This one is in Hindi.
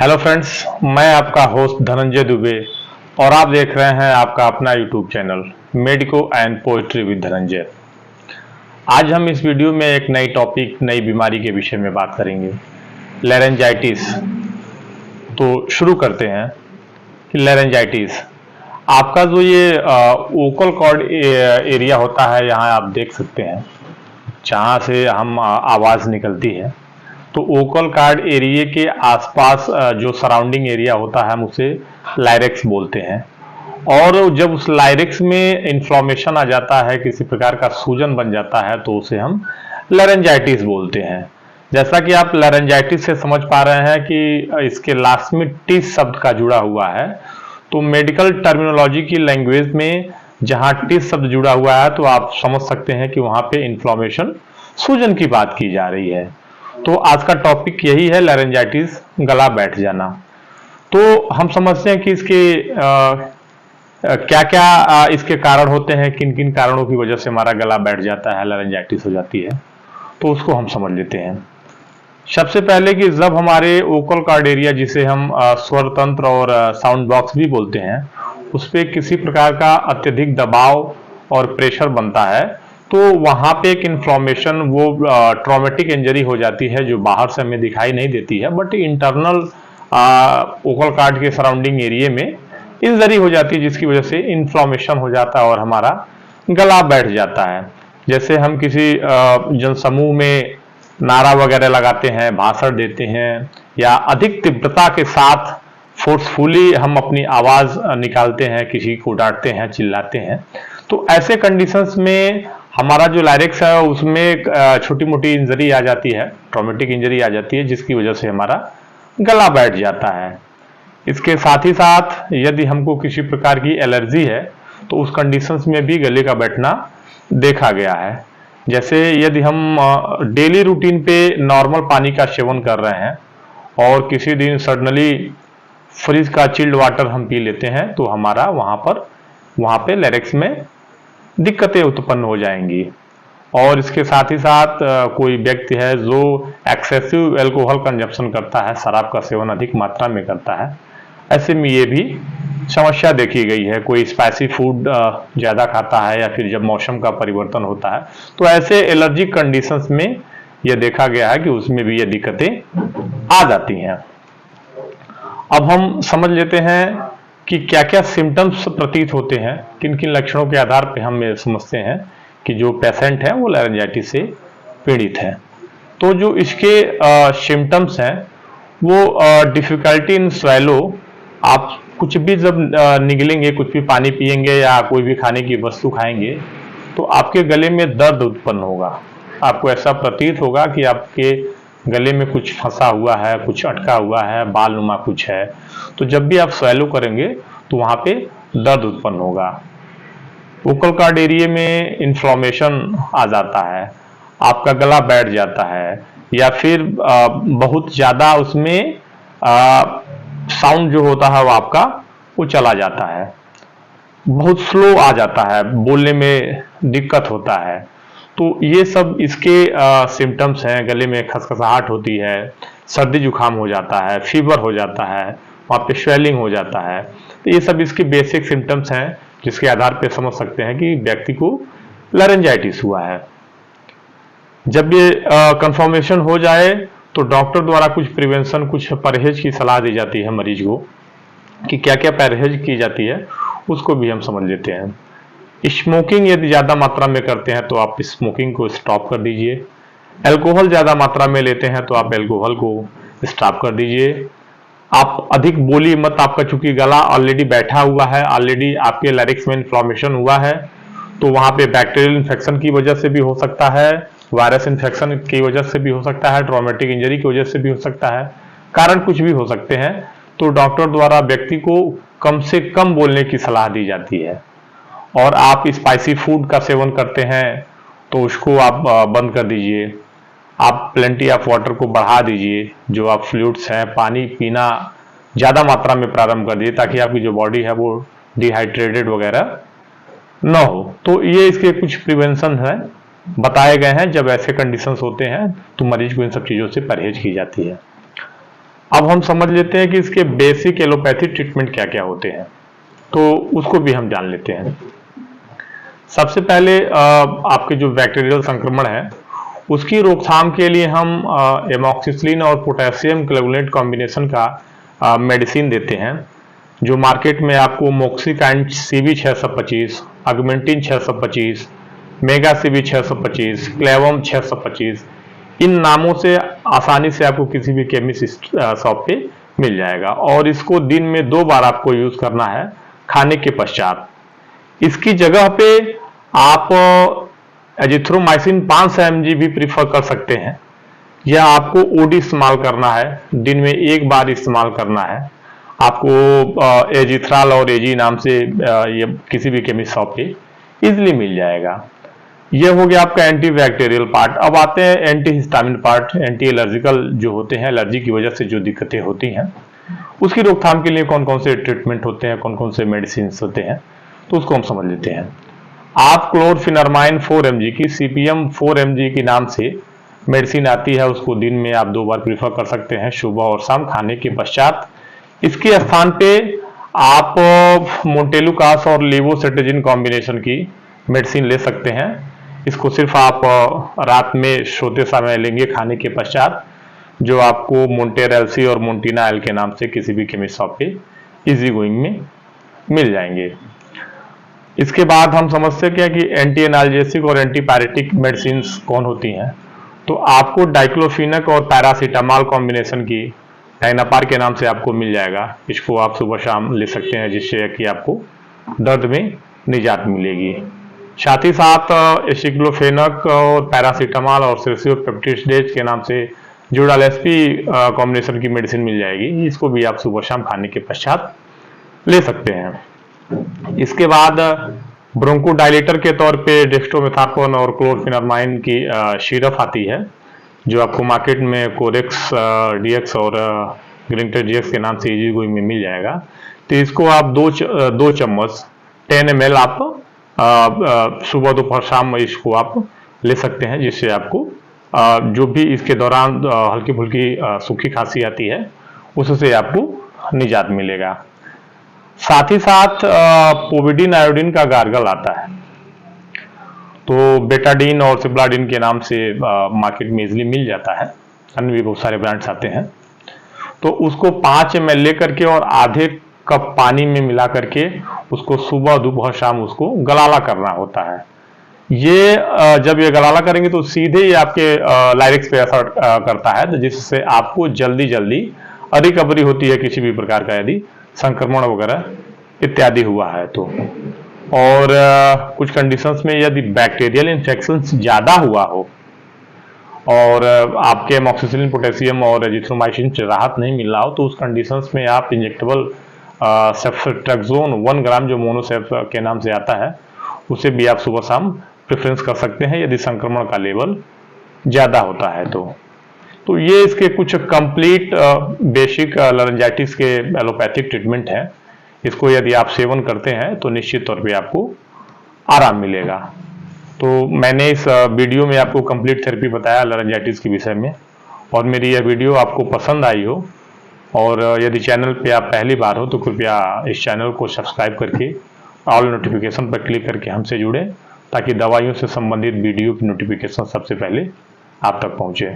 हेलो फ्रेंड्स, मैं आपका होस्ट धनंजय दुबे और आप देख रहे हैं आपका अपना YouTube channel medico and poetry with Dhananjay. आज हम इस वीडियो में एक नई टॉपिक, नई बीमारी के विषय में बात करेंगे, लैरेंजाइटिस। तो शुरू करते हैं कि लैरेंजाइटिस आपका जो ये वोकल कॉर्ड एरिया होता है, यहाँ आप देख सकते हैं जहाँ से हम आवाज़ निकलती है। तो वोकल कॉर्ड एरिया के आसपास जो सराउंडिंग एरिया होता है हम उसे लाइरेक्स बोलते हैं। और जब उस लाइरेक्स में इन्फ्लामेशन आ जाता है, किसी प्रकार का सूजन बन जाता है, तो उसे हम लैरेंजाइटिस बोलते हैं। जैसा कि आप लैरेंजाइटिस से समझ पा रहे हैं कि इसके लास्ट में टिस शब्द का जुड़ा हुआ है। तो मेडिकल टर्मिनोलॉजी की लैंग्वेज में जहां टिस शब्द जुड़ा हुआ है तो आप समझ सकते हैं कि वहां पे इन्फ्लामेशन, सूजन की बात की जा रही है। तो आज का टॉपिक यही है, लैरेंजाइटिस, गला बैठ जाना। तो हम समझते हैं कि इसके क्या क्या इसके कारण होते हैं, किन किन कारणों की वजह से हमारा गला बैठ जाता है, लैरेंजाइटिस हो जाती है। तो उसको हम समझ लेते हैं। सबसे पहले कि जब हमारे वोकल कॉर्ड एरिया, जिसे हम स्वर तंत्र और साउंड बॉक्स भी बोलते हैं, उस पर किसी प्रकार का अत्यधिक दबाव और प्रेशर बनता है, तो वहां पे एक इन्फ्लामेशन, वो ट्रॉमेटिक इंजरी हो जाती है जो बाहर से हमें दिखाई नहीं देती है, बट इंटरनल वोकल कॉर्ड के सराउंडिंग एरिया में इंजरी हो जाती है, जिसकी वजह से इन्फ्लामेशन हो जाता है और हमारा गला बैठ जाता है। जैसे हम किसी जनसमूह में नारा वगैरह लगाते हैं, भाषण देते हैं, या अधिक तीव्रता के साथ फोर्सफुली हम अपनी आवाज निकालते हैं, किसी को डांटते हैं, चिल्लाते हैं, तो ऐसे कंडीशंस में हमारा जो लाइरेक्स है उसमें छोटी मोटी इंजरी आ जाती है, ट्रॉमेटिक इंजरी आ जाती है, जिसकी वजह से हमारा गला बैठ जाता है। इसके साथ ही साथ यदि हमको किसी प्रकार की एलर्जी है तो उस कंडीशंस में भी गले का बैठना देखा गया है। जैसे यदि हम डेली रूटीन पे नॉर्मल पानी का सेवन कर रहे हैं और किसी दिन सडनली फ्रिज का चिल्ड वाटर हम पी लेते हैं, तो हमारा वहां पे लाइरेक्स में दिक्कतें उत्पन्न हो जाएंगी। और इसके साथ ही साथ कोई व्यक्ति है जो एक्सेसिव एल्कोहल कंजप्शन करता है, शराब का सेवन अधिक मात्रा में करता है, ऐसे में ये भी समस्या देखी गई है। कोई स्पाइसी फूड ज़्यादा खाता है, या फिर जब मौसम का परिवर्तन होता है, तो ऐसे एलर्जिक कंडीशंस में यह देखा गया है कि उसमें भी ये दिक्कतें आ जाती हैं। अब हम समझ लेते हैं कि क्या क्या सिम्टम्स प्रतीत होते हैं, किन किन लक्षणों के आधार पर हम ये समझते हैं कि जो पेशेंट है वो लैरेंजाइटिस से पीड़ित है। तो जो इसके सिम्टम्स हैं वो डिफिकल्टी इन स्वेलो, आप कुछ भी जब निगलेंगे, कुछ भी पानी पिएंगे या कोई भी खाने की वस्तु खाएंगे, तो आपके गले में दर्द उत्पन्न होगा। आपको ऐसा प्रतीत होगा कि आपके गले में कुछ फंसा हुआ है, कुछ अटका हुआ है, बाल नुमा कुछ है। तो जब भी आप स्वेलो करेंगे तो वहां पे दर्द उत्पन्न होगा। वोकल कॉर्ड एरिया में इन्फ्लामेशन आ जाता है, आपका गला बैठ जाता है, या फिर बहुत ज्यादा उसमें साउंड जो होता है वो चला जाता है, बहुत स्लो आ जाता है, बोलने में दिक्कत होता है। तो ये सब इसके सिम्टम्स हैं। गले में खसखसाहट होती है, सर्दी जुकाम हो जाता है, फीवर हो जाता है, वहाँ पे स्वेलिंग हो जाता है। तो ये सब इसके बेसिक सिम्टम्स हैं, जिसके आधार पर समझ सकते हैं कि व्यक्ति को लैरेंजाइटिस हुआ है। जब ये कंफर्मेशन हो जाए तो डॉक्टर द्वारा कुछ प्रिवेंशन, कुछ परहेज की सलाह दी जाती है मरीज को, कि क्या क्या परहेज की जाती है उसको भी हम समझ लेते हैं। स्मोकिंग यदि ज़्यादा मात्रा में करते हैं तो आप स्मोकिंग को स्टॉप कर दीजिए। अल्कोहल ज़्यादा मात्रा में लेते हैं तो आप अल्कोहल को स्टॉप कर दीजिए। आप अधिक बोली मत, आपका चूंकि गला ऑलरेडी बैठा हुआ है, ऑलरेडी आपके लैरिक्स में इन्फ्लामेशन हुआ है, तो वहाँ पे बैक्टीरियल इन्फेक्शन की वजह से भी हो सकता है, वायरस इन्फेक्शन की वजह से भी हो सकता है, ट्रॉमेटिक इंजरी की वजह से भी हो सकता है, कारण कुछ भी हो सकते हैं। तो डॉक्टर द्वारा व्यक्ति को कम से कम बोलने की सलाह दी जाती है। और आप स्पाइसी फूड का सेवन करते हैं तो उसको आप बंद कर दीजिए। आप प्लेंटी ऑफ वाटर को बढ़ा दीजिए, जो आप फ्लूइड्स हैं, पानी पीना ज़्यादा मात्रा में प्रारंभ कर दीजिए, ताकि आपकी जो बॉडी है वो डिहाइड्रेटेड वगैरह न हो। तो ये इसके कुछ प्रिवेंशन हैं, बताए गए हैं। जब ऐसे कंडीशंस होते हैं तो मरीज को इन सब चीज़ों से परहेज की जाती है। अब हम समझ लेते हैं कि इसके बेसिक एलोपैथी ट्रीटमेंट क्या क्या होते हैं, तो उसको भी हम जान लेते हैं। सबसे पहले आपके जो बैक्टीरियल संक्रमण है उसकी रोकथाम के लिए हम एमॉक्सिसिलिन और पोटेशियम क्लोरेट कॉम्बिनेशन का मेडिसिन देते हैं, जो मार्केट में आपको मोक्सिकाइंड सीबी 625, अगमेंटिन 625, मेगा सीबी 625, क्लेवम 625, इन नामों से आसानी से आपको किसी भी केमिस्ट शॉप पे मिल जाएगा। और इसको दिन में 2 बार आपको यूज करना है खाने के पश्चात। इसकी जगह पे आप एजिथ्रोमाइसिन 500 mg भी प्रीफर कर सकते हैं। यह आपको ओडी इस्तेमाल करना है, दिन में 1 बार इस्तेमाल करना है। आपको एजिथ्राल और एजी नाम से ये किसी भी केमिस्ट शॉप पे इजिली मिल जाएगा। यह हो गया आपका एंटी बैक्टीरियल पार्ट। अब आते हैं anti histamine part. Anti allergical जो होते हैं, एलर्जी की वजह से जो दिक्कतें होती हैं, उसकी रोकथाम के लिए कौन कौन से ट्रीटमेंट होते हैं, कौन कौन से मेडिसिन होते हैं, तो उसको हम समझ लेते हैं। आप क्लोरफिनरमाइन 4 mg की CPM 4 mg के नाम से मेडिसिन आती है, उसको दिन में आप 2 बार प्रीफर कर सकते हैं, सुबह और शाम खाने के पश्चात। इसके स्थान पे आप मोन्टेलुकास और लेवोसिट्राजिन कॉम्बिनेशन की मेडिसिन ले सकते हैं। इसको सिर्फ आप रात में सोते समय लेंगे खाने के पश्चात, जो आपको मोन्टेरेल्सी और मोन्टीना एल के नाम से किसी भी केमिस्ट शॉप पे इजी गोइंग में मिल जाएंगे। इसके बाद हम समझते हैं कि एंटी एनाल्जेसिक और एंटीपायरेटिक मेडिसिन कौन होती हैं। तो आपको डाइक्लोफिनक और पैरासीटामॉल कॉम्बिनेशन की टाइनापार के नाम से आपको मिल जाएगा। इसको आप सुबह शाम ले सकते हैं, जिससे कि आपको दर्द में निजात मिलेगी। साथ ही साथ एसिक्लोफेनक और पैरासीटामॉल और सेसियोपेप्टिडेज के नाम से जोडालेस्पी कॉम्बिनेशन की मेडिसिन मिल जाएगी। इसको भी आप सुबह शाम खाने के पश्चात ले सकते हैं। इसके बाद ब्रोंकोडायलेटर के तौर पे डेक्स्ट्रोमेथासोन और क्लोरफिनरमाइन की सिरप आती है, जो आपको मार्केट में कोरेक्स डीएक्स और ग्लिंटर डीएक्स के नाम से इजी गोइंग में मिल जाएगा। तो इसको आप 2 चम्मच 10 ml आप सुबह दोपहर शाम इसको आप ले सकते हैं, जिससे आपको जो भी इसके दौरान हल्की फुल्की सूखी खांसी आती है, उससे आपको निजात मिलेगा। साथ ही साथ पोविडीन आयोडीन का गार्गल आता है, तो बेटाडीन और सिप्लाडीन के नाम से मार्केट में इजिली मिल जाता है। अन्य भी बहुत सारे ब्रांड्स आते हैं। तो उसको 5 ml लेकर के और आधे कप पानी में मिला करके उसको सुबह दोपहर शाम उसको गलाला करना होता है। ये जब ये गलाला करेंगे तो सीधे ही आपके लाइरिक्स पे असर करता है, जिससे आपको जल्दी रिकवरी होती है किसी भी प्रकार का यदि संक्रमण वगैरह इत्यादि हुआ है तो। और कुछ कंडीशंस में यदि बैक्टीरियल इन्फेक्शन ज्यादा हुआ हो और आपके एमॉक्सिसिलिन, पोटेशियम और एजिथ्रोमाइसिन से राहत नहीं मिल रहा हो, तो उस कंडीशंस में आप इंजेक्टेबल सेफ्ट्रेक्सोन 1 ग्राम जो मोनोसेफ के नाम से आता है, उसे भी आप सुबह शाम प्रेफरेंस कर सकते हैं यदि संक्रमण का लेवल ज्यादा होता है तो ये इसके कुछ कंप्लीट बेसिक लारिंजाइटिस के एलोपैथिक ट्रीटमेंट है। इसको यदि आप सेवन करते हैं तो निश्चित तौर पे आपको आराम मिलेगा। तो मैंने इस वीडियो में आपको कंप्लीट थेरेपी बताया लारिंजाइटिस के विषय में, और मेरी यह वीडियो आपको पसंद आई हो और यदि चैनल पे आप पहली बार हो तो कृपया इस चैनल को सब्सक्राइब करके ऑल नोटिफिकेशन पर क्लिक करके हमसे जुड़ें, ताकि दवाइयों से संबंधित वीडियो की नोटिफिकेशन सबसे पहले आप तक पहुंचे।